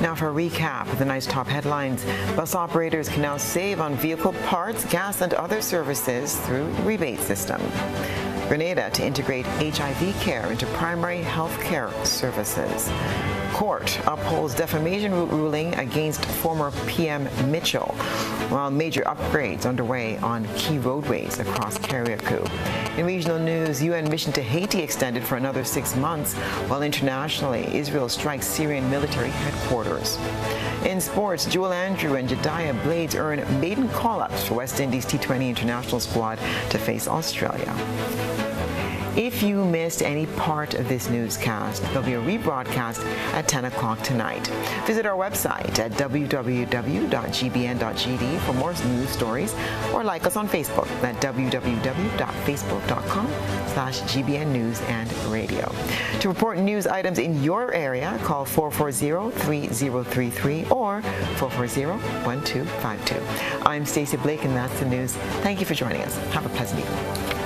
Now for a recap of the night's top headlines. Bus operators can now save on vehicle parts, gas, and other services through rebate system. Grenada to integrate HIV care into primary health care services. Court upholds defamation ruling against former PM Mitchell, while major upgrades underway on key roadways across Carriacou. In regional news, UN mission to Haiti extended for another 6 months, while internationally, Israel strikes Syrian military headquarters. In sports, Joel Andrew and Jediah Blades earn maiden call-ups for West Indies T20 international squad to face Australia. If you missed any part of this newscast, there'll be a rebroadcast at 10 o'clock tonight. Visit our website at www.gbn.gd for more news stories, or like us on Facebook at www.facebook.com/GBN News and Radio. To report news items in your area, call 440-3033 or 440-1252. I'm Stasia Blake, and that's the news. Thank you for joining us. Have a pleasant evening.